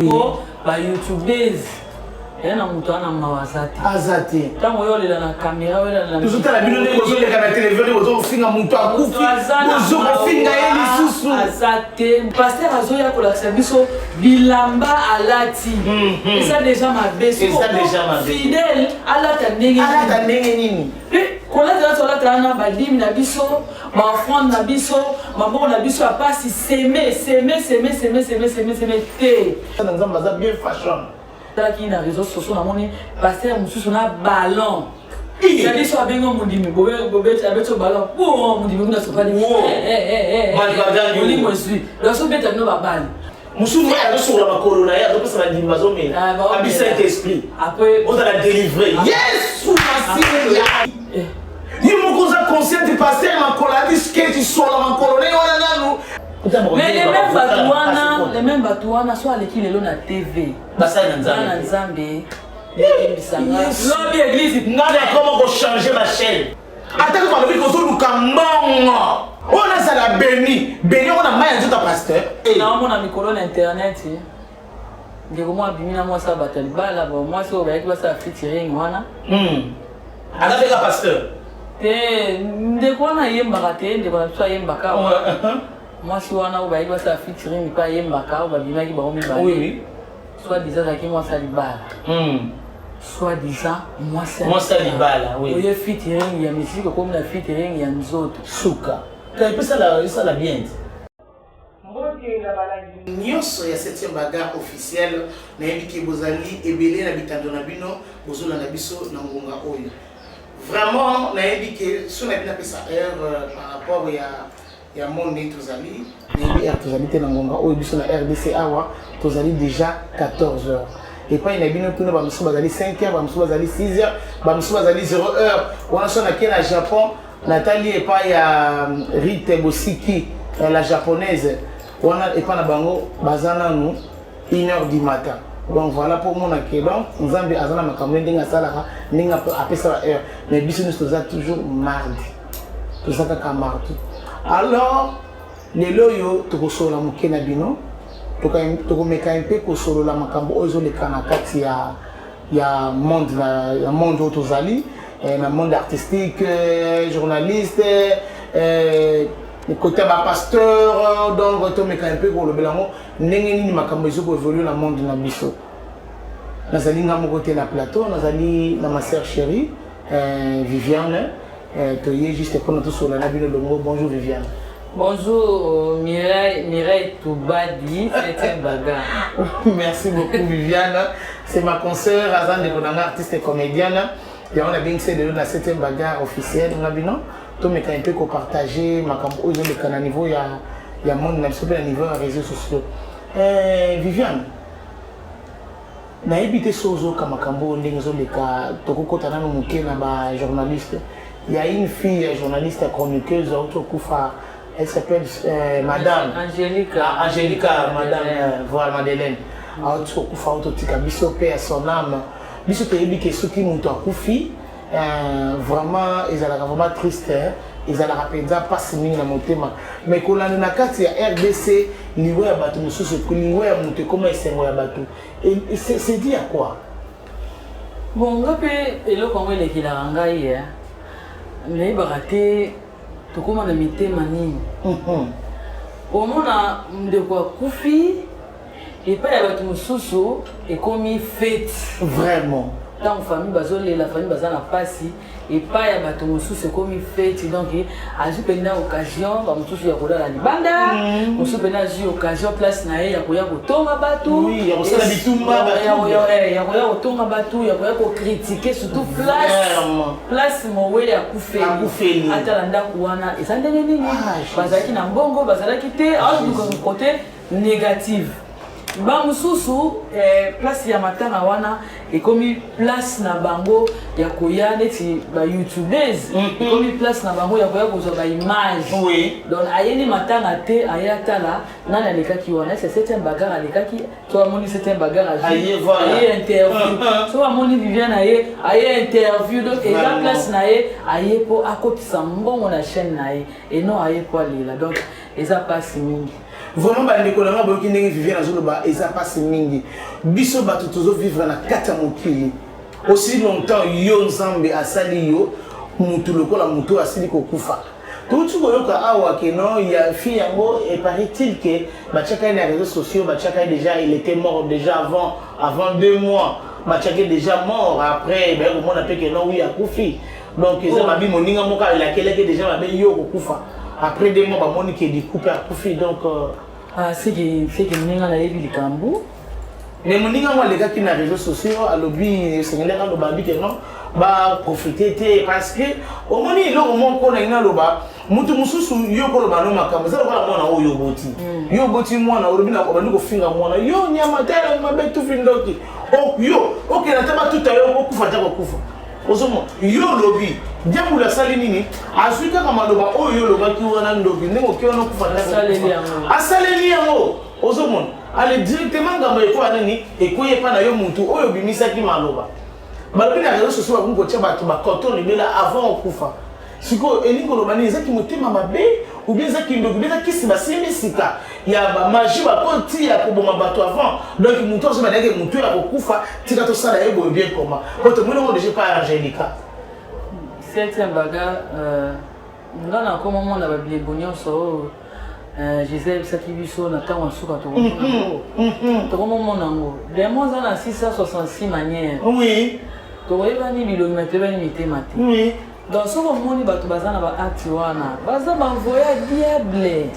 pour ba youtubers et na mutu ana mawazati azati tango yo lela na caméra wela na toujours la bino ne bozo leka na télévision bozo finga mutu akufi bozo finga yeli susu azate pasteur azoya ko la biso bilamba alati ça déjà ma beso ça déjà ma fidèle alata ndenge nini kolata solata na badim na biso ba offrande na biso maboko na biso apasi semer te ça nous a bien fashion qui na réseaux sociaux na moni pasteur mususu na ballon c'est soit bengo mundimi bobet abeto ballon pour mundimi kuna sopali oli mo suis la so beta no babali mususu ya so la makolo na ya so pesa na ndimba zo mena abi saint esprit après on a délivré yes sous la signe ni mokoza conscient du pasteur makolo abi skate sur la makolo na wana nanu. Mais les mêmes batouana soit les qui les na TV. Basa na Nzambe. Lobby église. Nada comment changer ma chaîne. Attends qu'on le ko lu kambongo. On a ça la béni. Béni on a maille tout pasteur. Na mon ami colonne internet. Ndeko moi bimina moi ça battle bala bon moi c'est avec quoi ça featuring wana. Avec la pasteur. Te ndeko na yemba te ndeko na so yemba ka. Moi, si on a ouvert ça featuring, pas yembaka, ou babima qui ba omi ba. Oui. Soit disant que moi ça libala. Soit disant moi ça libala, oui. Oye featuring ya musique comme la featuring ya nzoto. Suka. Tu peux ça la bien. Nyonso ya 7e bagarre officielle na yebiki bozali ebele na bitando na bino bozola na biso na ngonga oyo. Vraiment na yebiki so na bina pesa par rapport ya monde tozali tozali te na ngonga oyo biso na RDC awa tozali déjà 14h et pas ina bino kuna ba musu bazali 5h ba musu bazali 6h ba musu bazali 0h wana so na ke na Japon Nathalie et pas ya Rite Bosiki la japonaise wana et pas na bango bazana nous 1h du matin. Donc voilà pour mon accueil. Donc nous avons azana makambo ndinga salaka ndinga apesa heure mais biso nous tozali toujours mardi tozaka ka mardi. Alors, les loyaux, tu reçois la mouké na bino, tu mets un peu que sur la makambo ozo le kanakati ya monde autozali, na monde artistique, journaliste, côté pasteur, donc tu mets un peu pour le belango, n'engeni ni makambo ozo pour évoluer le monde na biso. Nazali ngamo côté na plateau, nazali na ma sœur chérie, Viviane. Tu es juste pour notre sur la navire de bonjour Viviane. Bonjour Mireille Toubadi, 7e bagarre. Merci beaucoup Viviane. C'est ma consoeur Azan de Bonanga, artiste et comédienne. Et on a bien essayé de la 7e bagarre officielle. On a bien non. Tout me un peu qu'on partager ma campo au niveau il y a monde à niveau des réseaux sociaux. Viviane. Na habité sozo kama kambo ndenzo leka tokokota na muke na ba journaliste. Il y a une fille journaliste chroniqueuse autokufa, elle s'appelle Madame Angélica, Madame voilà Madeleine. Autokufa autotika biso paix à son âme. Biso te yebi que ceux qui nous akufi vraiment ils allaient vraiment triste, ils allaient penza pas simi na motema. Mais kolana na kati ya RDC liwe ya batu mususu ko liwe ya mutu comme esengo ya batu. Et c'est dit à quoi? Bon, ngapé eloko ngwe lekila ngai mais baraté to koma na mitema nini omona ndeko akufi et pas ya batu mususu et comme fête vraiment dans famille bazole la famille bazana pasi et pas ya batu mususu comme fête donc azu pena occasion ba mususu ya kola la libanda mususu pena azu occasion place na ya koya kotonga batu oui ya kosala bitumba batu ya koya kotonga batu ya koya ko critiquer surtout place mowe ya kufeli atala ndaku wana esandene nini bazaki na mbongo bazalaki te au côté négatif ba mususu place ya matanga wana ekomi place na bango ya koya neti ba youtubers ekomi place na bango ya koya kozwa ba image donc ayeni matanga te ayatala nana lekaki wana c'est 7e bagarre alekaki to amoni 7e bagarre aye interview so amoni Viviane aye interview donc eza place na ye aye po akotisa mbongo na chaîne na ye et non aye po alela donc eza passe mingi Vraiment bandeko nanga boyoki ndenge vivre na zoloba eza passe mingi biso bato tozo vivre na kata mokili aussi longtemps yo nzambe asali yo mutu lokola mutu asili kokufa tout koyoka awa ke non ya fille yango et paraît-il que bachaka les réseaux sociaux bachaka déjà il était mort déjà avant 2 mois bachaka déjà mort après ben on appelle que non oui akufi donc ils mabi moninga moka il a quelqu'un déjà mabi yo kokufa après 2 mois ba monique di couper akufi donc c'est que moninga na yebi likambu mais moninga moi les gars qui na réseaux sociaux à lobby sengela ka loba bi que non ba profiter parce que au moins il au moins ko na ina loba mutu mususu yo ko loba no makambo za loba mwana oyo boti yo boti mwana orobina ko bandiko finga mwana yo nyama tera mabetu findoki o yo OK na taba tuta yo ko kufa ta ko kufa ozomo yo lobi jambu la sali nini asuka kama loba oyo loba ki wana ndoki ndeko ki wana kufa ta asaleli yango ozomo ale directement ngamba eko anani ekoye pa na yo mutu oyo bimisa ki maloba balobi na réseaux sociaux bakungo tia bato bakoto libela avant okufa siko elingo lobani ezaki motema mabe ou bien ezaki ndoki bien ezaki simbasimisika ya bamagie bakoti ya koboma bato avant donc mutu ozo badaki mutu ya kokufa tika tosala ye boye bien comment poto mwene ngo déjà pas Angelica 7e baga nga na koma mona babilebo nyonso Gisèle saki biso na tango suka tokomona ngo demo za na 666 manières oui tokoyebani bilobi na tebani mitema te oui donc soko moni bato baza na baacte wana baza banvoya diable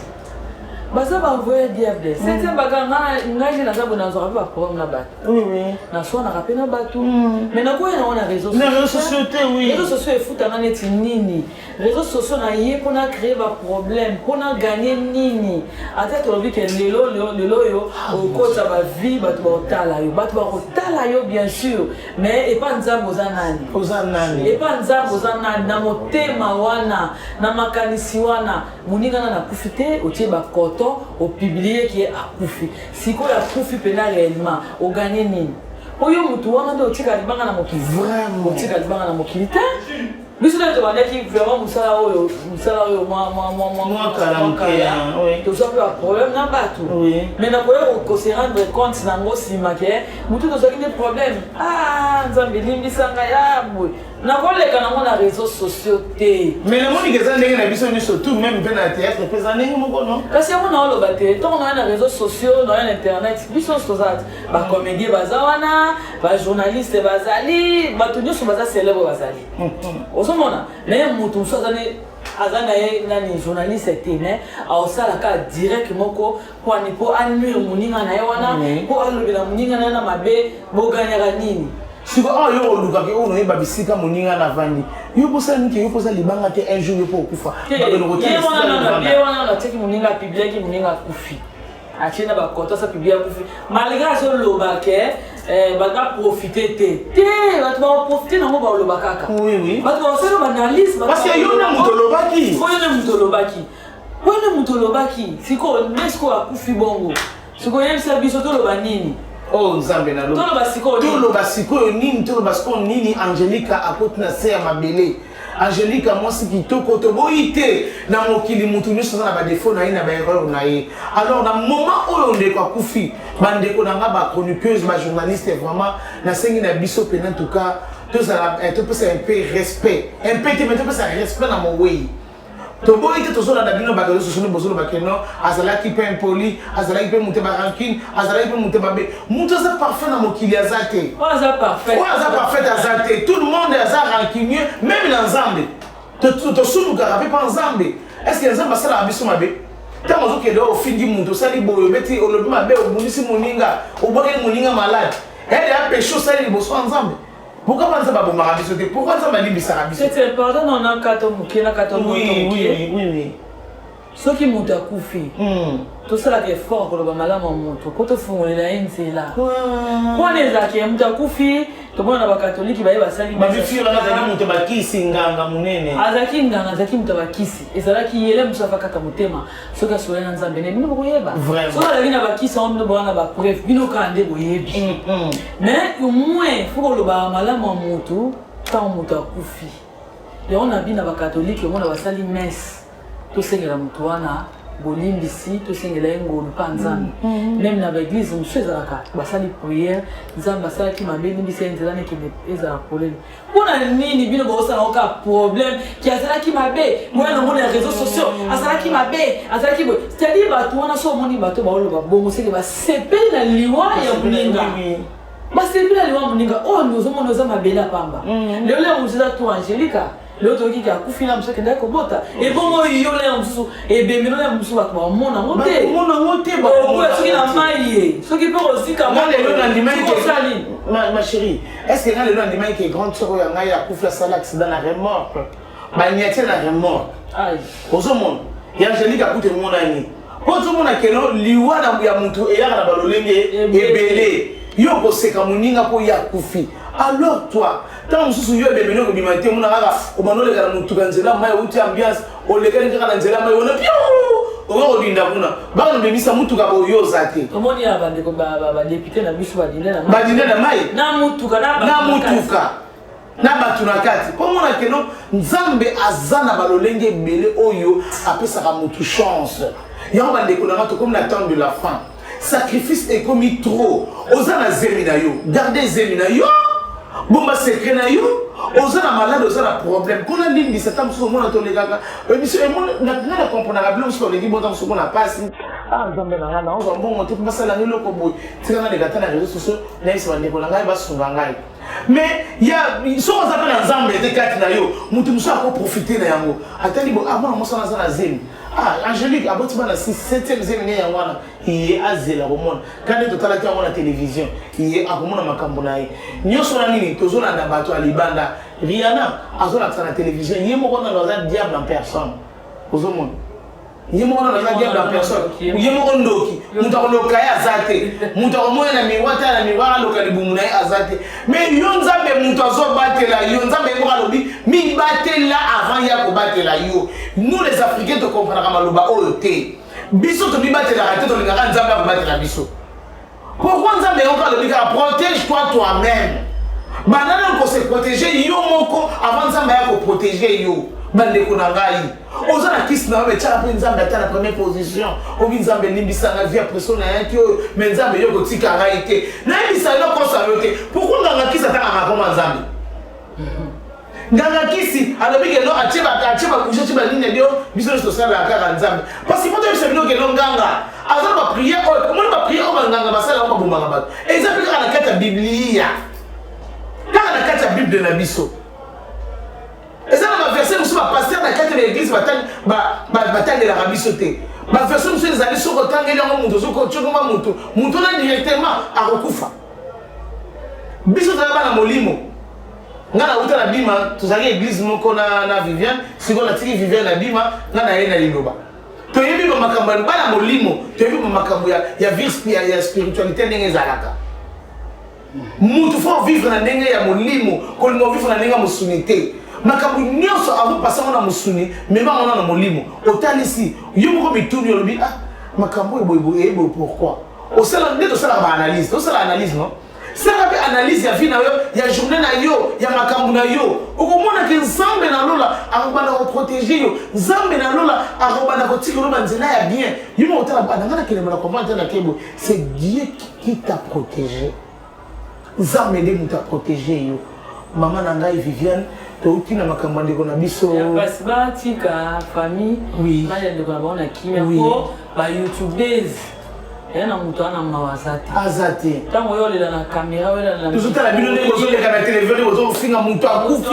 baza banvoya diable 7e baga ngai naza bo nazwaka mpe baproblème na bato naswanaka mpe na bato mais nakoya nango na réseau sociaux te oui réseau sociaux efutanga neti nini réseaux sociaux na ye mpona créer baproblème mpona gagner nini ata tolobi ke lelo oyo okota bavie bato bakotala yo bato bakotala yo bien sûr mais epa nzambe oza nani epa nzambe oza nani na motema wana na makanisi wana moningana nakufi te otie bakoton opiblie ki akufi sikoyo akufi mpena réellement oganye nini oyo mutu wana nde otika libanga na mokili otika libanga na mokili te biso nde tobandaki vraiment mosala oyo mwakala tozwa mpe baproblème na bato mais nakoya kose rendre compte nango nsima ke mutu tozwaki nde problème nzambe elimbisanga ya boye nakoleka nango na réseaux sociaux te mais namoniki eza ndenge na biso nyonso tout même mpe na théâtre mpe eza ndenge moko no kasi yango naoloba te ntongo naye na réseaux sociaux naye na internet biso nyonso toza bacomédie baza wana bajournaliste bazali bato nyonso baza célèbre bazali ozomona naye moto mosusu aza na ye nani journaliste te mais aosalaka direct moko kwani mpo anuire moninga na ye wana mpo alobela moninga na ye na mabe boganyaka nini siko yo olukaki oyo noyeba bisika moninga na vandi yo posala niki yo posa libanga te un jour yo mpo okufa ye wana natiaki moninga apibliaki moninga akufi atie na bakoto asa piblie akufi malgré azoloba ke baza profite te bato baprofite nango baoloba kaka bato bakosala baanalyse parce que yo na moto olobaki oyo moto olobaki sikoyo nesiko akufi bongo sikoyo yebisa biso toloba nini nzambe na toloba sikoyo nini toloba sikoyo nini Angelica akoti na se ya mabele Angelica mwasi kitoko toboyi te na mokili mutu nyonso aza na badefo na ye na baerreur na ye alors na moment oyo ndeko akufi bandeko na nga bachroniqueuse bajournaliste vraiment nasengi na biso mpena ntuka topesa un peu respect un peu te mais topesa respect na mowei toboyi te tozolanda bino bareseau sociaux bozoloba keno azalaki mpe impoli azalaki mpe moto barancune azalaki mpe moto babe moto aza parfait na mokili aza te oyo aza parfait aza te tout le monde aza rancunieux même na nzambe tosunukaka mpe mpa nzambe est ce que nzambe asalaka biso mabe ntango ozokende oyo ofingi moto osali boye obeti olobi mabe obundisi moninga obwakeli moninga malade ede apeshe osali liboso ya nzambe pourquoi pas nzambe abomaka biso te pourquoi nzambe alimbisaka biso c'est important nona kato moke na kato moke soki moto akufi tosalaka effort koloba malamu ya moto po tofungolela ye nzela wana ezalaki moto akufi tomona na bakatoliki baye basali azalaki moto bakisi nganga monene azalaki nganga azalaki moto bakisi ezalaki yele mosu afakaka motema soki asola na nzambe ne bino bokoyeba soki azalaki na bakisi yango bino bowana bapreuve bino kaka nde boyebi mais au moins fo koloba malamu ya moto ntango moto akufi yango na bino bakatoliki omona basali messe tosengela moto wana bolimbisi tosengela ye ngolu mpa nzambe même na baeglise mosusu ezalaka basali priere nzambe asalaki mabe limbisi ye nzela nekende ezala problème mpona nini bino bokosalaka ka problème ki azalaki mabe moya nomona ya réseaux sociaux azalaki mabe azalaki boye c'est-à-dire bato wana so omoni bato baoloba bongo seke basepeli na liwa ya moninga basepeli na liwa ya moninga oyo nozomona oza mabele apamba lelo ya mosusu eza to angélika l'autre qui a couffé la musique de Kobota et bon moi il y a un sous et bien maintenant la musique va mon monter bon est-ce qu'il a maillé ce qui peut aussi quand même le lendemain ma chérie est-ce que le lendemain qui est grande sœur y a couffé ça l'accident la remorque bah il y a la remorque aïe au monde il y a Angélique a coûté mon ami pour tout le monde qui est liwa na ya mutu et ya na balolenge et belé yo bosse ka muninga po ya couffé alors toi tant que tu es bien venu au mon arabe au moment où les gars nous tournent là mais où tu ambiance au les gars qui sont là mais on est bien au binda kuna ba no bebisa mutu ka bo yo zate omoni abande ko ba député na biso ba dina na mai na mutuka na batuna kati po mona keno nzambe azana balolenge belé oyo apesa ka mutu chance ya on bande ko na to comme l'attente de la fin sacrifice est commis trop ozana zemina yo garder zemina yo bomba secret na yo ozana malade ozana problème kona ndimbi satan so mona to legaka monsieur na comprendre la blanche sur les dit bon temps so mona passe ah nzambe na na on bon monter pour ça la loko boy tika na legata na réseaux sociaux na isi bande ko ngai ba sunga ngai mais ya so ozana na nzambe te kati na yo mutu muso ako profiter na yango atali bo ah mona mosana sana zemi ah Angélique aboti bana 7e zemi ya wana iye azela komona kandi totala ki na télévision iye akomona makambo na ye nyoso na nini tozona na bato alibanda Rihanna azola na télévision iye moko na loza diable en personne ozomona iye moko na loza diable en personne iye moko ndoki muta koloka ya azate muta komoya na miwata na miwala lokali bumuna ya azate mais yo nzambe muta azobatela yo nzambe moko alobi mi batela avant ya ko batela yo nous les africains te comprendre maloba oyo te biso to bibatela raté to lingaka nzambe akobatela biso pourquoi nzambe yoka lobika protège-toi toi-même banana ko se protéger yo moko avant nzambe ya ko protéger yo bandeko na ngai oza na kisi na babe tala pe nzambe ata na première position obi nzambe limbisa na vie pression na yaki oyo mais nzambe yo kotika ngai te na yebisa yo kosa yo te pourquoi nganga kisi ataka makoma nzambe nganga kisi alobi ke no acheba kusha chiba nini ndio biso social la kaka nzambe parce que poto biso bino ke no nganga azala ba prière o comment ba prière o nganga basala o bomba ngaba exemple kana kata biblia kana kata bible na biso ezala ba verset musu ba pasteur na kata l'église batangela ka biso te ba verset musu ezali soko tangela ngo muntu soko chokoma muntu na directement akokufa biso tala bana molimo ngana uta na bima tuzaki église moko na Viviane siko na tiki Viviane na bima ngana ye na liloba to yebi ba makambo bana molimo to yebi ba makambo ya vie ya spiritualité ndenge zalaka mutu faut vivre na ndenge ya molimo ko lingo vivre na ndenge ya musunité makambo nyonso avo passer na musuni mais ba ngona na molimo otalisi yo moko bituni yolobi ah makambo ebo pourquoi au sala ndeto sala ba analyse to sala analyse non c'est la analyse ya vie na yo ya journée na yo ya makambo na yo okomona ke nzambe na lola akobana ko protéger yo nzambe na lola akobana ko tika loba nzela ya bien yimo otala bana ngana kele mala comment na kebo c'est Dieu qui t'a protégé nzambe ndi muta protéger yo maman na ngai Viviane to utina makambo ndiko na biso basi batika famille oui bale ndiko na bona kimia ko ba youtubers yana mutu ana mawazati azati tango yolela na kamera wela na toujours la bino ndeko zoleka na télévision ozo finga mutu akufi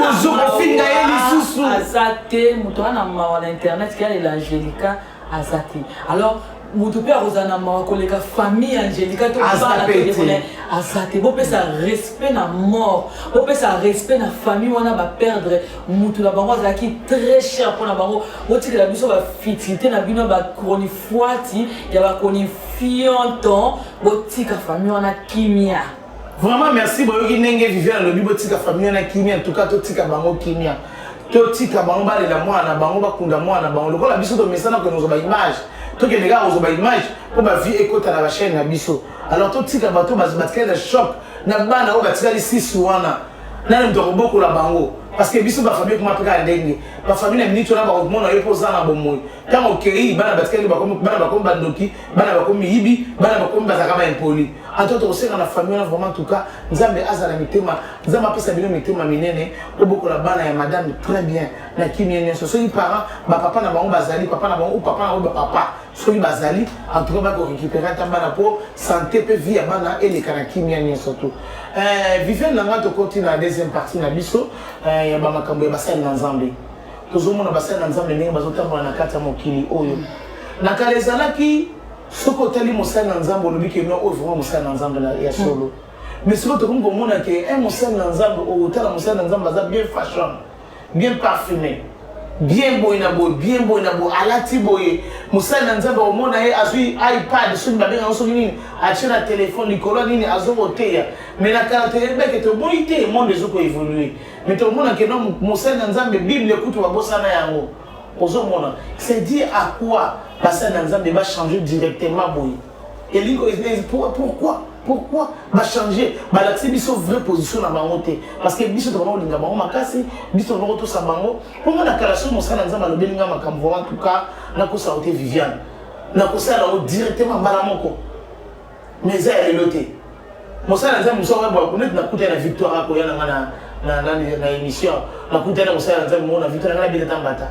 ozo finga yeli susu azate mutu ana mawa na internet qui est l'Angélica azati alors mutu pe arozana mawa koleka famille Angélica to bala téléphone azate bo pesa respect na mort bo pesa respect na famille wana ba perdre mutu la bango azaki très cher pour na bango oti la biso ba fitilité na bino ba chronifuati ya ba chronifianton botika famille wana kimia vraiment merci boyoki ndenge Viviane lobi botika famille wana kimia en tout cas totika bango kimia totika bango balela mwana bango bakunda mwana bango lokola biso to mesana ko nozo ba image to ke nega ozo ba image po ba vie ekota na ba chaîne na biso alors totika bato batika na choc na bana o batika li 6 wana na ndo boko la bango parce que biso ba famille comment peka ndenge ba famille na minute na ba mona yo poza na bomoy tant okei bana batkeli ba comme bandoki bana ba comme yibi bana ba comme bazaka ba impoli anto to sera na famille na vraiment en tout cas nzambe azala mitema nzambe apesa bino mitema minene oboko la bana ya madame très bien na kimia nyoso so yi parents ba papa na bango bazali papa na bango ou papa na ba papa so yi bazali en tout cas ba ko récupérer ta bana pour santé pe vie ya bana et les kana kimia nyoso tout Viviane nanga to continue la deuxième partie na biso ya ba makambo ya basali na nzambe tozomona basali na nzambe ndenge bazotambola na kati ya mokili oyo na kala ezalaki soko tali mosali na nzambe olobi ke no oyo vraiment mosali na nzambe ya solo mais siko tokomi komona ke un mosali na nzambe oyo tala mosali na nzambe aza bien fashion bien parfumé bien boy na boy bien boy na boy alati boye mosali na nzambe omona ye azwi iPad soki babenga soki nini atie na telefone likolo nini azokoteya mais na kala teyebeke toboyi te monde ezokoévolue mais tomona ke no mosali na nzambe bible ekutu babosana yango ozomona c'est dire à quoi basali na nzambe va changer directement boye elingo pourquoi va changer balakisi biso vraie position na bango te parce que biso tokona kolinga bango makasi biso tokona kotosa bango mpongo na kala soki mosala na nzambe alobelinga makambo en tout cas nakosala te Viviane nakosala yango directement mbala moko mais eza ya lelo te mosala na nzambe moso oyo neti nakuta na victoire akoya nanga na émission nakuta na mosala na nzambe moko na victoire nanga nabeta tambata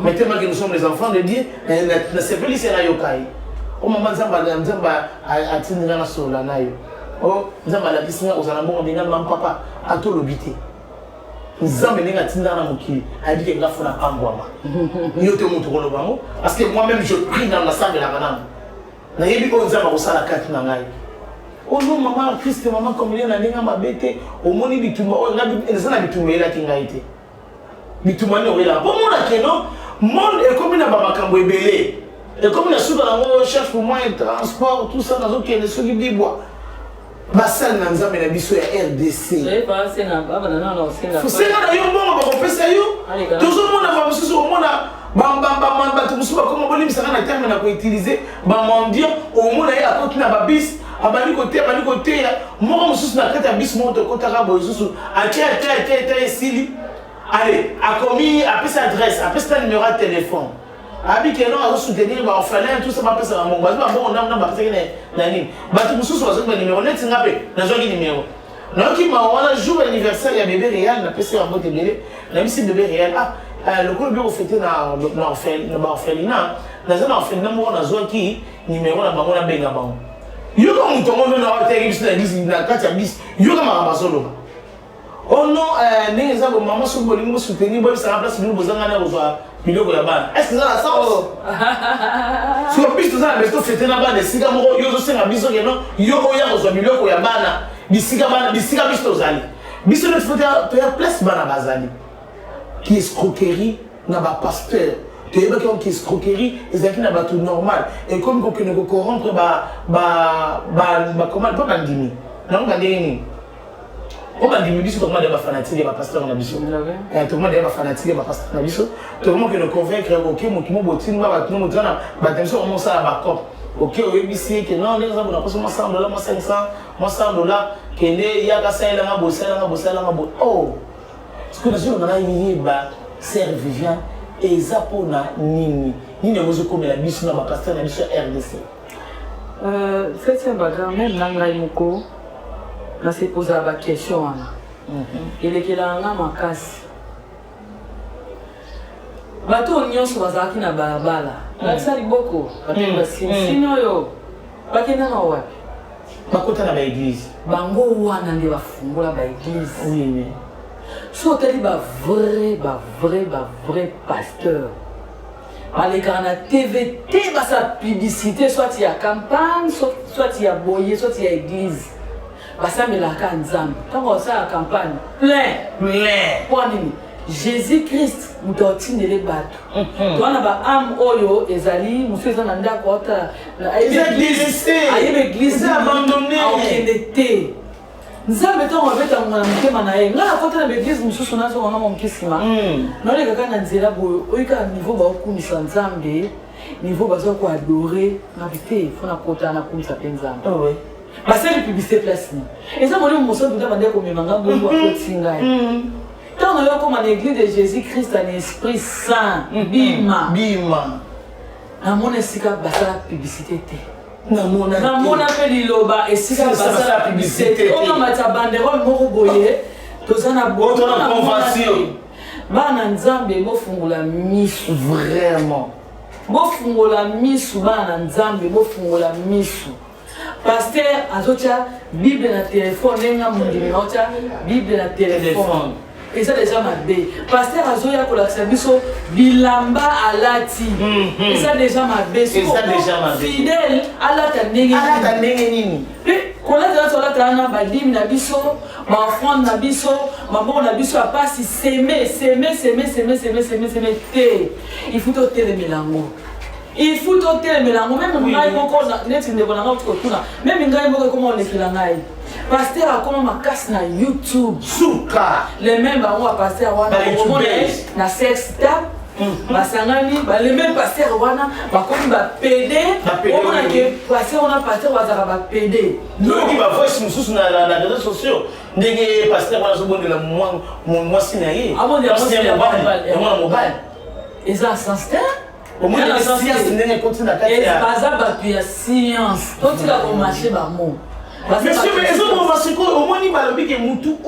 mais tellement que nous sommes les enfants de Dieu na sepeli c'est na yokai o mama nzamba atindinga na sola nayo o nzamba la bisinga ozana bongo ndinga mam papa atolobite nzamba ndinga atindinga na mokili ayibike ngafuna pambwama yo te mutu kolo bango parce que moi-même je prie dans la salle de la madame na yebi ko nzamba kosala kati na ngai o non maman Christ maman comme il na ndinga mabete o moni bitumba o ngabi ezana bitumba ela kinga ite bitumba ne wela po mona keno monde est comme na bamakambo ebele. Et comme la soupe on cherche pour moi transport, tout ça, dans aucun des ceux qui bois. Basal na nzambe na biso ya RDC. Faut c'est là yo bon ba kopesa yo. Toujours mona ba mususu mona ba to mususu comme bolim ça na terme na ko utiliser ba mendiant au mona ya akoti na ba bis abali côté mo mususu na kata bis mo to kota ka bo mususu atia esili. Allez, a commis a sa adresse, a sa numéro de téléphone. Abi que non a soutenir ba orphelin tout ça ba pesa mon ba bon na ba pesa na nini ba tu mususu wa zanga numéro net ngape na zoki numéro na ki ma wana jour anniversaire ya bébé réel na pesa en bote belé na misi bébé réel le ko bi fêter na orphelinat na zana orphelinat mo na zoki numéro na bango na benga bango yo ko mutongo na wa tegi bis na bis na kati bis yo ka ma basolo oh non n'est pas maman sur bolingo soutenir boy ça remplace nous bozanga na rozwa biloko ya bana est-ce que ça a sens sur piste ça mais to fêter na bana sika moko yo zo senga biso ke non yo oya rozwa biloko ya bana bisika biso zali biso ne fêter to ya place bana bazali qui escroquerie na ba pasteur tu es quelqu'un qui escroquerie ezaki na ba tout normal et comme ko ne ko corrompre ba comment pas bandimi non bandini on va diminuer tout le monde est fanatique et pasteur na biso tout le monde est fanatique et pasteur na biso tout le monde que nous convaincre OK mon qui mo botine ba tout le monde na ba tension on ça ba cop OK au ABC que non les gens on a pas seulement $100 moi 500 moi $100 que ne ya ka ça nga bosala oh ce que nous on a yé ba sœur Viviane et zapona nini vous comme la biso na ba pasteur na biso RDC c'est un bagage même nanga moko na se poser la question il est que là na makasi bato nyonso bazaki na balabala nasali boko bato basino yo bakenda na wapi bakota na ba église bango wana nde bafungula ba église oui so tali ba vrai pasteur baleka na TV te basa publicité soit il y a campagne soit il y a boyer soit il y a église basamelaka nzambe ntango osala campagne plein po nini Jésus-Christ mutu otindele bato towana ba ame oyo ezali mosu eza na ndako ota ayebe église abandonné akende te nzambe ntango abetangonga na motema na ye ngai nakota na baeglise mosusu nazonganga moke nsima naolekaka na nzela boye oyika niveau baokumisa nzambe niveau baza koadore nabi te fo nakota nakumisa mpe nzambe basali publicité place ni eza molimo mosusu nda bande komemanga bongo akotinga ye ntango on a comme l'église de Jésus-Christ en Esprit Saint. Bima. Na mona esika basala publicité te. Na mona pe liloba esika basala publicité. On a mata banderole moko boye. Tozana boto na convention. Bana nzambe mo fungula misu vraiment. Mo fungula misu bana nzambe mo fungula misu. Pasteur azotia Bible na téléphone nga mundimi azotia Bible na téléphone. Et ça déjà ma bé. Pasteur azoya kolakisa biso bilamba alati. Et ça déjà ma bé. Et ça déjà ma bé. Fidèle alata ndenge. Alata ndenge nini. Kolata sola tana badim na biso, ma offrande na biso, ma bon na biso a pas si s'aimer té. Il faut ôter les mélanges. Il faut ôter les mélanges. Même ngai moko net ndeko na ngautu kotuna. Même ngai moko comment on écrit ngai. Pasteur a comment ma casse na YouTube. Souka. Les mêmes ba moi pasteur wana na sex tap. Basangani ba les mêmes pasteurs wana ba comme ba PD. On a que pasteur on a pasteur wazaka ba PD. Non qui va voice mususu na réseaux sociaux. Ndenge pasteur wana so bondela moi sinaye. Ah bon, moi mobile. Et ça sens au moins la science ndenge continue na kati ya. Baza ba tu ya science. Toi tu la ko marcher ba mot. Monsieur, mais ils ont parce qu'au moins, il m'a dit que Moutou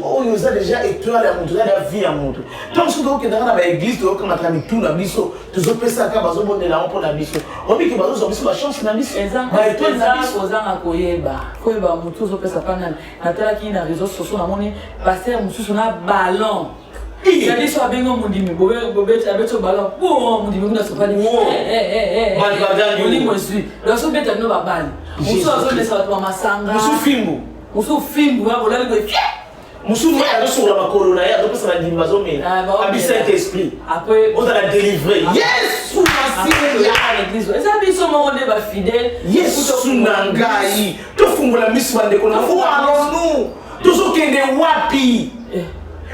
Oyo, ça déjà étoile à Moutou, ça a vie à Moutou. Tant que vous êtes dans l'église, vous êtes dans la tout la biso, tu as fait ça, vous avez fait la pour la biso. On dit que vous avez fait la chance na biso. Exactement. Étoile na biso, vous avez koyeba. Koyeba Moutou, vous avez fait ça pendant. Natala qui na réseaux sociaux, na moni, pasteur Moutou, on a ballon. C'est-à-dire sur Abengo Moudimi, Bobé, avec son ballon, pour Moudimi, on a son ballon. On dit moi je suis. Là, son bête à nous va balle. Moussou a besoin de ça pour ma sanga. Moussou film, on a le Moussou moi a sur la corona, il a ça la dimazo mais a Saint-Esprit. Après on a la délivrer. Yes, sous la l'église. Ça bi so mo on va fidèle. Yes, sous nangai. To fungula miss bande kona. Fu allons-nous. Toujours kende wapi.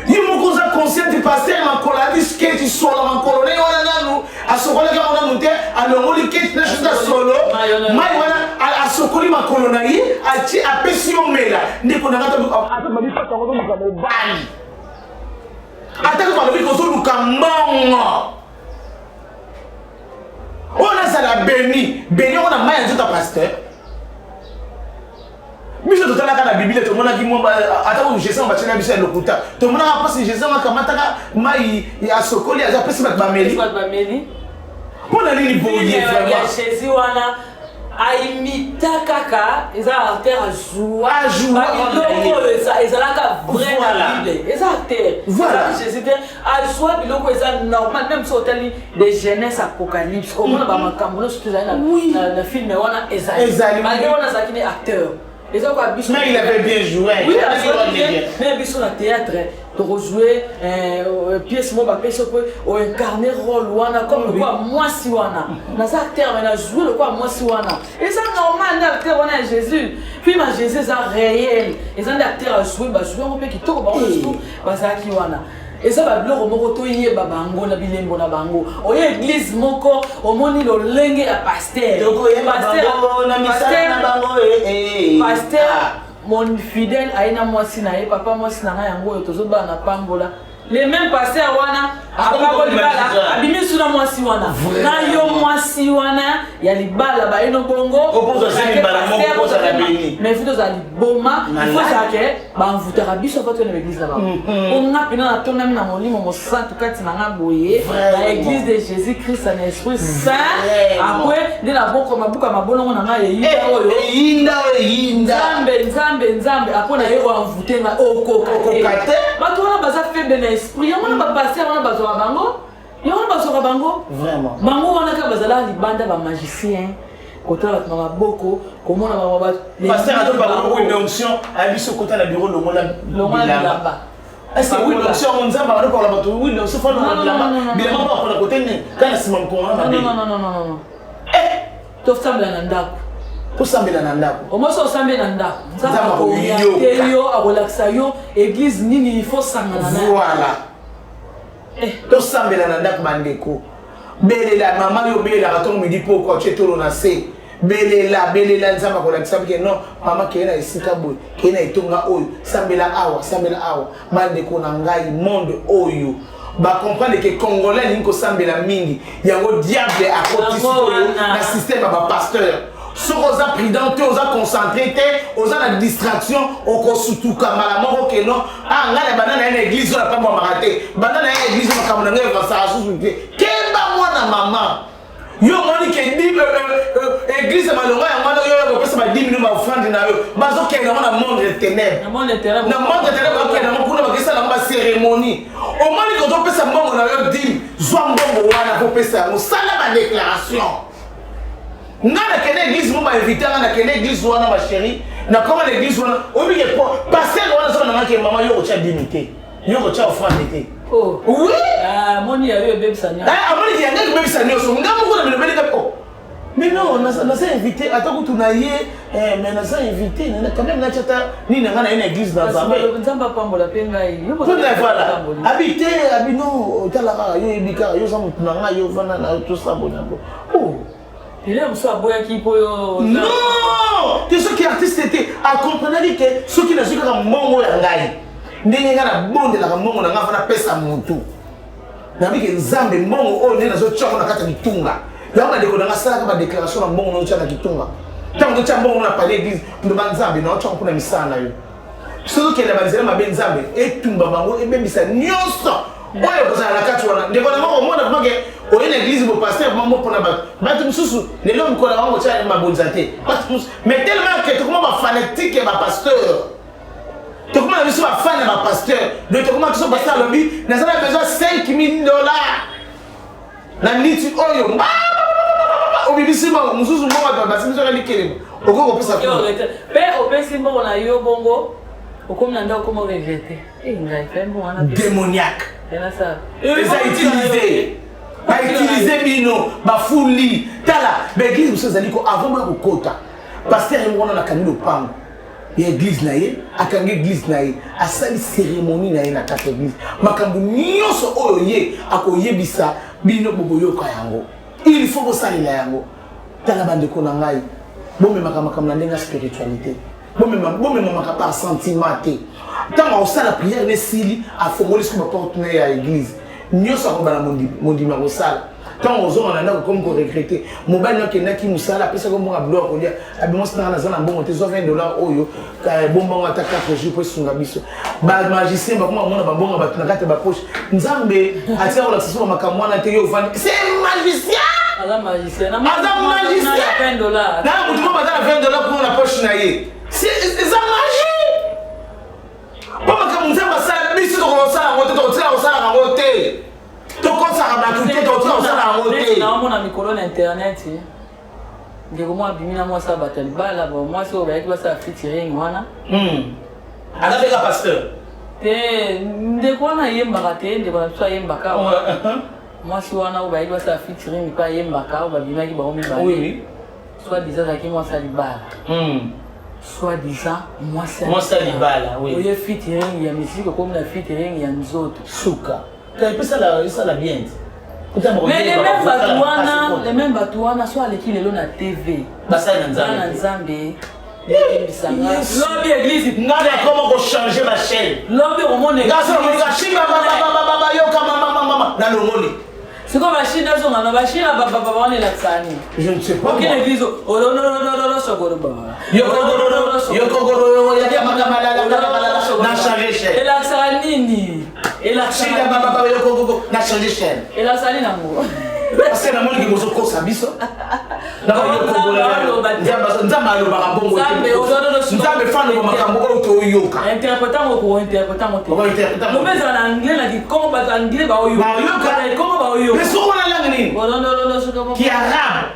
Ni moko za conscient de pasteur ma koladi skate solo ma kolone wana nanu asokole ka wana munte alongoli kate na chuta solo mai wana asokoli ma kolona yi achi apesi omela ndiko na ngata ata mali pata ngo luka mobali ata ko mali ko so luka mbongo ona sala beni ona mai nzota pasteur. Mais je te la Bible, tout le monde a dit moi, attends, je sens que tu as le locuta. Tout le monde a passé, je sens que tu as sokoli, tu as passé ma mameli. Pour la ligne pour dire vraiment. Jésus wana aimita kaka, ils ont artère à jouer. Ils ont la vraie Bible. Ils ont artère. Voilà. Jésus à jouer biloko ils ont normal même sur tel des jeunesse apocalypse. Comment on va makambo surtout dans le film wana Esaïe. Malgré on a ça qui est acteur. Mais il avait bien joué. Oui, mais bien sur le théâtre, de rejouer pièce moi pièce pour incarner rôle wana comme le quoi moi si wana. Dans acteur mais jouer le quoi moi si wana. Et ça normal l'acteur wana Jésus. Puis ma Jésus ça réel. Et ça l'acteur a joué on peut qui toko ba on ça qui wana. Et ça va bloro moko to yé babango na bilembo na bango. Oye église moko omoni lo lenge ya pasteur. Pasteur na misa na bango pasteur mon fidèle aina mwasi na ye papa mwasi na yango yo tozo ba na pambola. Les mêmes pasteurs wana akaboli bala abimi suna mwasi wana. Na yo mwasi wana ya libala ba eno bongo. Opoza sini bala moko poza na bini. Mais vous allez boma, il faut ça que ba mvutaka biso fa to na église là-bas. On a pina na tona na molimo mo santo kati na ngaboye na église de Jésus-Christ en Esprit Saint. Après de la boko mabuka mabolongo na nga yinda nzambe après na yo mvute na okokate. Ba to na baza faible na esprit, on a passer on a besoin bango. Yo on a besoin bango. Vraiment. Bango on a ka bazala libanda ba magicien. Kotala na maboko comment na mababa pasteur a pas une onction à biso kota na bureau le mona bilamba est-ce que oui l'onction on nzamba ba ko la bato oui l'onction fa na bilamba bilamba ba ko na côté ni kana sima ko na mabe non to sambela na ndako to sambela na ndako o mo so sambela na ndako nzamba ko yo akolakisa yo église nini il faut sangana na voilà to sambela na ndako bandeko belela mama yo belela ka to midi po ko chetolo na se belela nzamba ko la que non mama ke na isika boy ke na itonga oyo sambela awa bande ko na ngai monde oyo ba comprendre que congolais ni ko sambela mingi yango diable a côté na système ba pasteur so oza prudent oza concentré oza na distraction oko sutuka mala moko ke non ngala banana na église na pamba marate banana na église na kamona ngai va sa susu kemba mwana mama yo moni ke di église malonga ya mwana yo ko pesa ba 10 minutes ba offrande na yo bazo ke na monde de ténèbres na monde de ténèbres ba ke na kuna ba kisa na ba cérémonie au moni ko to pesa mbongo na yo 10 zwa mbongo wana ko pesa mo sala ba déclaration ngana kene église mo ba inviter ngana kene église wana ma chérie na comment l'église wana obi ke passer wana so na ke mama yo ko cha dignité yo ko cha offrande. Oh oui moni ya yo bébé sanya amoni ki yanga bébé sanya so ngamu ko na bele ka mais non na sa invité atako tunaye mais na sa invité na quand même na chata ni na ngana une église dans Zambie nzamba pambola penga yo tout na voilà habiter abino tala yo ebika yo samu tunanga yo vana na tout ça bonabo oh il aime ça boya ki po yo non que ceux qui artistes étaient à comprendre que ceux qui na suka mongo ya ngai ndenge ngana bonde la mongo na ngafana pesa muntu na bike nzambe mongo o ndena zo choko na kata kitunga yamba ndeko na ngasala ka ba déclaration na mongo no chana kitunga tango cha mongo na pale église ndo banzambe na choko kuna misana yo ceux qui na banzela mabe nzambe etumba bango ebebisa nyonso oyo kozala na kati wana ndeko na mongo mona mange o ina église bo pasteur mambo pona ba mususu lelo mkola wango cha mabonzate mais tellement que tout le monde va fanatique et ba pasteur. Tu commences à faire fan de pasteur. Donc tu commences à faire pasteur lobby. Nous avons besoin de $5 000. Na niti oyo. O bibisi ma mususu mwa ba basi mzo kali kelemo. Oko pesa ko. Pe o pesi mbo na yo bongo. Okomna nda okomo regretter. Ngai fembo wana démoniaque. Yana ça. Ba utiliser bino, ba fuli. Tala, l'église mususu zaliko avant ba kokota. Pasteur mwana na kanilo pango. L'église naïe, akangi église naïe, a sali cérémonie naïe na kata église. Makambu nyonso oyo ye akoyebisa bino boboyo ka yango. Il faut que ça la yango. Tala bande ko na ngai. Bombe makamaka na ndenga spiritualité. Bombe makamaka par sentiment te. Tant on sala prière ne sili a fomoli sur ma porte na ya église. Nyonso ko bana mondi ma ko sala. Tant aux hommes on a comme qu'on regretter mobile qui n'a qui musala pesa comme on a bloqué on dit abimo sana na zana bongo te $20 oyo ka bomba ngata 4 jours pour sunga biso ba magicien ba kuma mona ba bonga ba tunakata ba poche nzambe atia ko la sisi makamwana te yo vandi c'est magicien ala magicien na $20 na mutu ko ba $20 pour la poche na ye c'est ça magie ba makamnzamba sala biso ko sala ngote to sala ngote to konsa ba tuté to sala ngote na mona mikolo na internet ndeko mwa bimina mwa sa batali bala ba mwa so ba yaki ba sa featuring wana ala beka pasteur te ndeko wana yemba te ndeko na so yemba ka mwa si wana ba yaki ba sa featuring pa yemba ka ba bimaki ba omi ba oui soit disant ça qui mwa sa libala soit disant mwa sa libala oui oye featuring ya musique comme la featuring ya nzoto suka quand il ça la bien. Mais les mêmes batouana soit les qui les na TV. Basa na Nzambe. Lobby église ngana comment changer ma chaîne. Lobby au monde. Ngasa mo shimba baba yo kama mama na longoli. C'est comme la Chine dans on va Chine baba on est là tsani. Je ne sais pas. OK l'église oh non sogoroba. Yo kogoro ya makamala na changer chaîne. Et la sanini. Et la Chine baba yo kogoro na changer chaîne. Et la sanini nango. Parce que na moni ki bozo kosa biso. Na yo kogoro nzamba alo bakabongo. Nzambe fano makambo o to yoka. Interprétant mo. Mais en anglais là dit comment ba anglais ba oyo. Comment ba oyo. Mais ce qu'on a là nini? Non, c'est comment? Qui est arabe.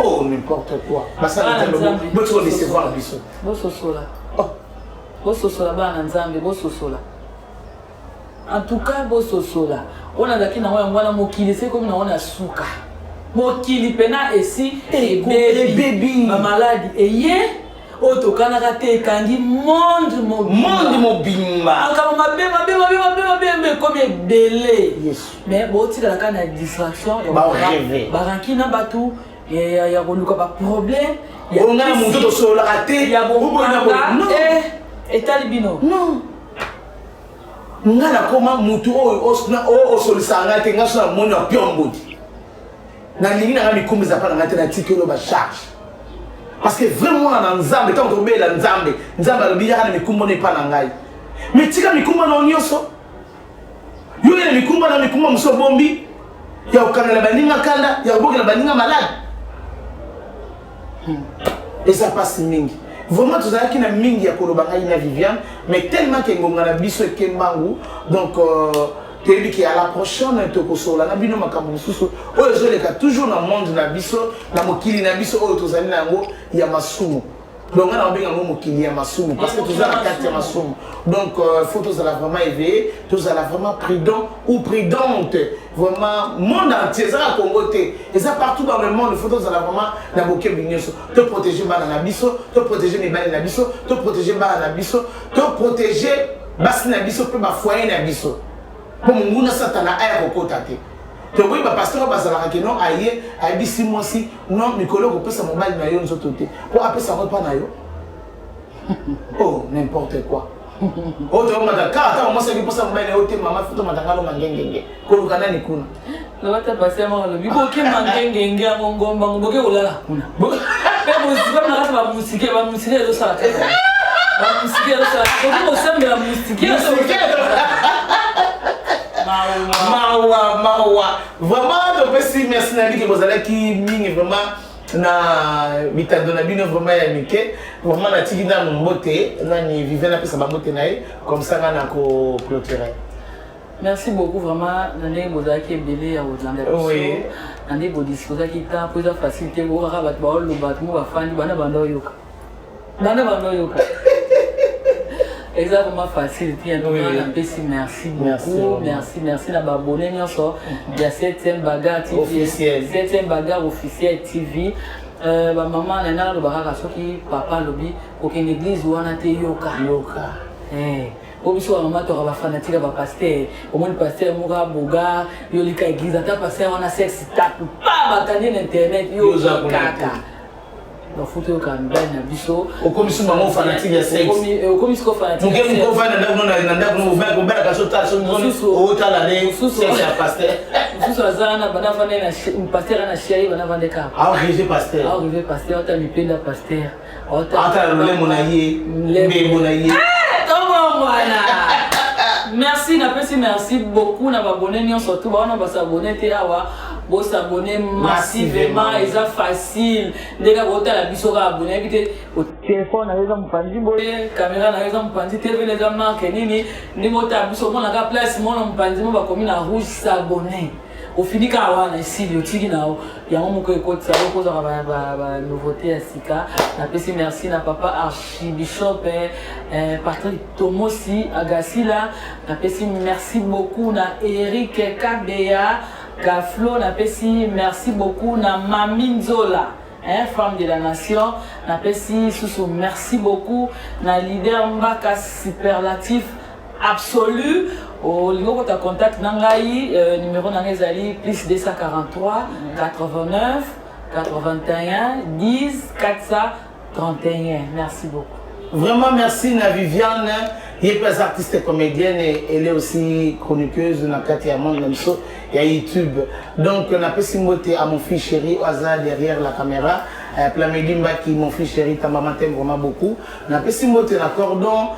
Oh, n'importe quoi. Basa nzambe. Boto décevoir biso. Bososola. Bososola bana nzambe bososola. En tout cas bososola. On a daki na wana mokili c'est comme na wana suka. Mokili pena esi et baby. Ma maladie eye otokana kate kandi monde mobimba. Akama mabe comme belé. Yes. Mais boti la kana distraction ba rêver. Baranki na batu y a pas problème. On a un montant de sol raté. Il y a beaucoup de et talibino. Non. On a comment mutu o solisanga te ngaso na moni opiongodi. Na lingi na mi kumbiza pa na tena tikelo ba charge. Parce que vraiment na nzambe quand on la nzambe, nzambe alobi ya na mikumbo ne pa na ngai. Mais tika mikumba na onyoso. Yo ya mikumba na mikumba muso bombi. Ya okangela baninga kanda, ya obokela baninga malade. Et ça passe mingi. Vraiment tout ça qui na mingi ya kolobanga ina Viviane, mais tellement que ngonga na biso e kembangu. Donc teli ki à la prochaine tokosola na bino makambo mususu. Oyo zoleka toujours na monde na biso, na mokili na biso oyo tozali na yango ya masumu. Donc on a bien un mokili ya masumu parce que tous à la carte ya masumu. Donc faut tous la vraiment éveillé, tous à la vraiment prudent ou prudente. Vraiment monde entier ça Congo té. Et ça partout dans le monde, faut tous à la vraiment na boké binyoso. Te protéger bana na biso, te protéger mes bana na biso, te protéger bana na biso, te protéger basi na biso pe ba foyer na biso. Pour mon nguna satana aya kokotate. Tu vois, le pasteur va dire non, aïe, aïe, 6 mois si, non, Nicolas, on peut sa mobile na yo nzoto te. Pour appeler ça pas na yo. Oh, n'importe quoi. Oh, tu vois, attends, moi c'est pour ça mobile na yo te, maman, photo matangalo mangengenge. Kolukana ni kuna. Le wata passer moi le biko ke mangengenge ngomba ngoboke olala kuna. Pe musika na kata ba musike zo sala. Ba musike zo sala. Ko sembe la musike. Mawa. Vraiment, donc merci Nali que vous allez qui ming vraiment na bitandona bino vraiment ya mike. Vraiment na tiki na mbote na ni vivre na pesa mbote nae comme ça na ko clôturer. Merci beaucoup vraiment nane bozaki ebele ya Olanda. Oui. Nane bodisposa ki ta pour ça facilité bo ka ba ba lo ba mo ba fandi bana bando yoka. Bana bando yoka. Exactement facile. Merci beaucoup. Merci la babonne. Il y a 7e bagarre TV. 7e bagarre officielle TV. Maman, elle a le bagarre qui papa lobby. Aucune église où on a été yoka. Au biso maman tu auras fanatique va pasteur. Au moins le pasteur moura boga. Yo lika église. Ata pasteur on a sexe tape. Pas batailler l'internet. Yo kaka. Le photo au Canada, na biso. Au commission maman fanatique ya sexe. Au commission fanatique. Nous avons fait un ndako no ouvert ko bela ka sota so o tala ne sexe ya pasteur. Susu azana bana fane na pasteur na chéri bana vande ka. Arrivé pasteur. Arrivé pasteur ta mipenda pasteur. Ata le monaye, be monaye. Comment voilà. Merci beaucoup na abonné ni surtout ba on va s'abonner te awa. Bon s'abonner massivement et ça facile dès que vous la biso ka abonner vite au téléphone avec un pandi boye caméra avec un pandi TV les gens marquent nini ni mota biso mon la place mon pandi mo ba comme na rouge s'abonner au fini ka wana ici le tiki na ya mo ko ko ça ko za ba nouveauté à sika na pesi merci na papa archibishop Patrick Tomosi Agasila na pesi merci beaucoup na Eric Kabea Gaflo na pesi merci beaucoup na Mami Nzola femme de la nation na pesi Susu merci beaucoup na leader Mbaka superlatif absolu au niveau de contact nangai numéro nangai zali plus 243 89 81 10 431 merci beaucoup. Vraiment merci na Viviane. Elle est artiste comédienne et elle est aussi chroniqueuse dans Katia Monde et à YouTube. Donc on a passé moté à mon fils chéri Oaza derrière la caméra. Plamedimba qui mon fils chéri ta maman t'aime vraiment beaucoup. On a passé moté la cordon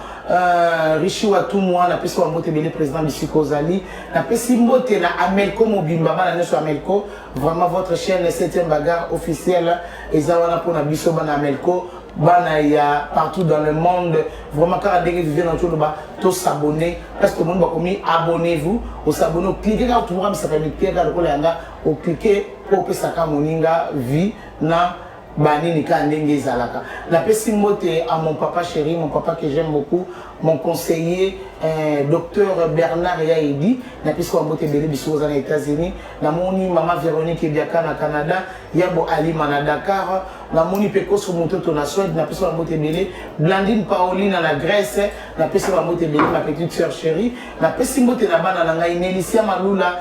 Richi Watumwa, on a passé moté le président Bissiko Zali. On a passé moté na Amelko Mobimba na neso Amelko. Vraiment votre chaîne 7e bagarre officielle et ça on a pour na biso na Amelko. Bana ya partout dans le monde vraiment quand vous vivez dans tout le bas tous s'abonner parce que le monde va comme abonnez-vous au s'abonner cliquez quand tout le monde s'appelle cliquer quand le yanga au cliquer pour que ça moninga vie na bani ni ka ndenge zalaka la pesi moté à mon papa chéri mon papa que j'aime beaucoup mon conseiller docteur Bernard Yaidi na pesi ko moté belé biso aux États-Unis na moni maman Véronique Biaka na Canada yabo Ali na Dakar na moni peko sur moto na Suède na pesi ko moté belé Blandine Pauline na Grèce na pesi ko moté belé ma petite sœur chérie na pesi moté na bana na ngai Nélicia Malula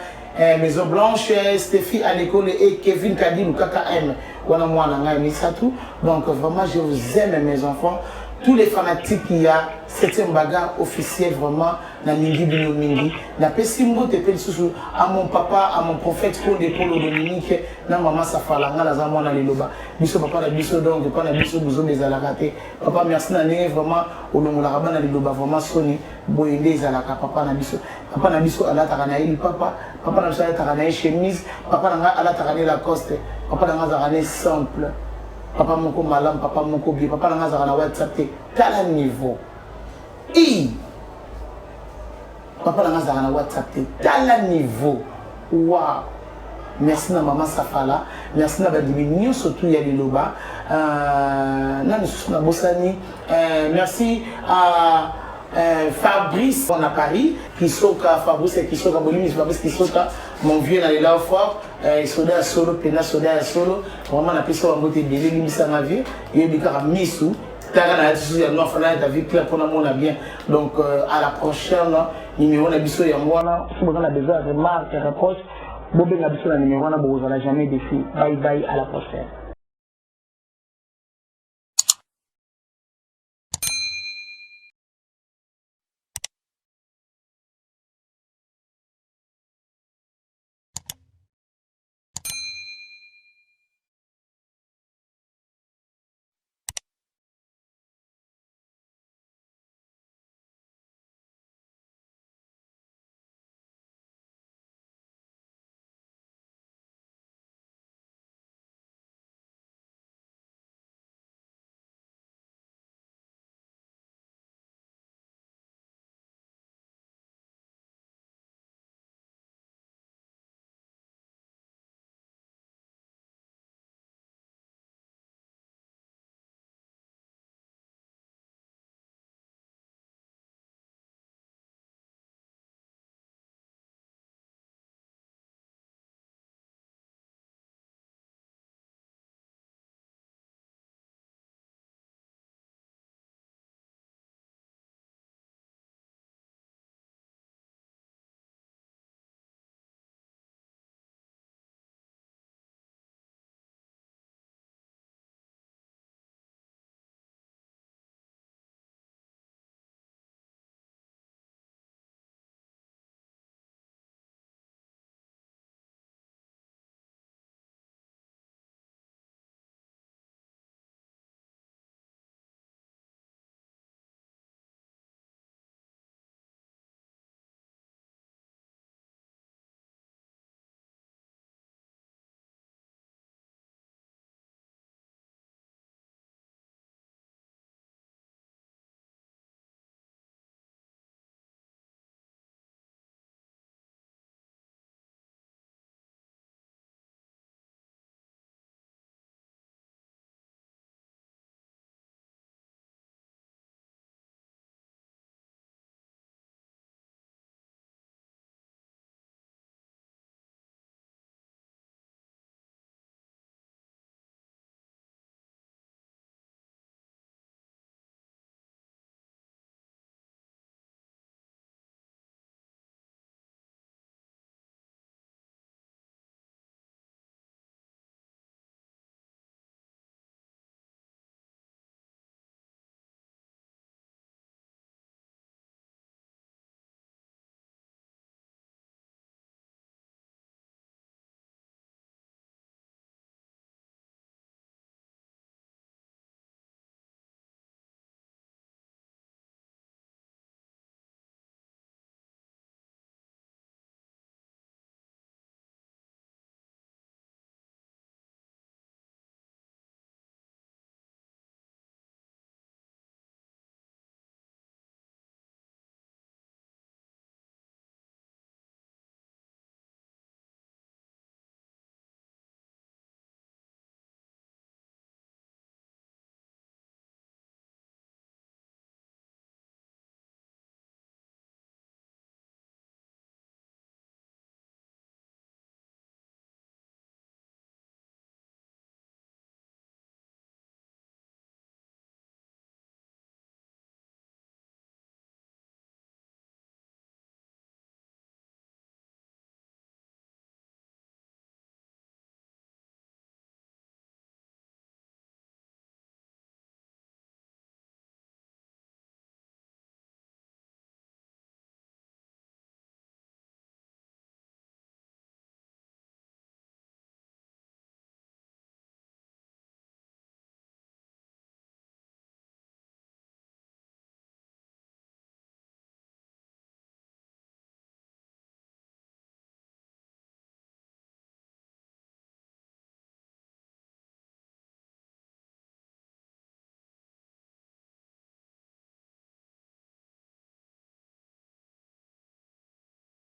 Maison Blanche Stéphie à l'école et Kevin Kadilou KKM wana mwana ngai misatu. Donc vraiment je vous aime mes enfants. Tous les fanatiques qui a 7e bagarre officielle vraiment na mingi bino mingi na pesi mbote pe lisusu à mon papa à mon prophète Paul Dominique na maman Safalanga na zamo na liloba biso papa na biso donc pas na biso buzo bezalaka te papa merci na ndenge vraiment olongola ka bana liloba vraiment soni boyende ezalaka papa na biso alataka na ili papa na biso alataka na chemise papa na alataka na Lacoste papa na ngazaka na simple. Papa moko malam, papa moko bien, papa n'a pas WhatsApp, t'as le niveau. Papa n'a pas WhatsApp, t'as le niveau. Waouh! Merci à maman Safala, merci à Badimini, surtout Yaliloba. Merci à Fabrice, on a Paris, qui soka Fabrice et qui soka Bolimi, Fabrice qui soka mon vieux dans les là fort, soda solo, pena soda solo, vraiment la personne en beauté belé, limisa ma vie, et il y a misou, t'as un attitude à notre frère, ta vie claire pour nous on bien. Donc à la prochaine, numéro na biso ya mwana, si vous avez besoin de remarques, rapproche, bobé na biso na numéro na bozo la jamais défi. Bye bye à la prochaine.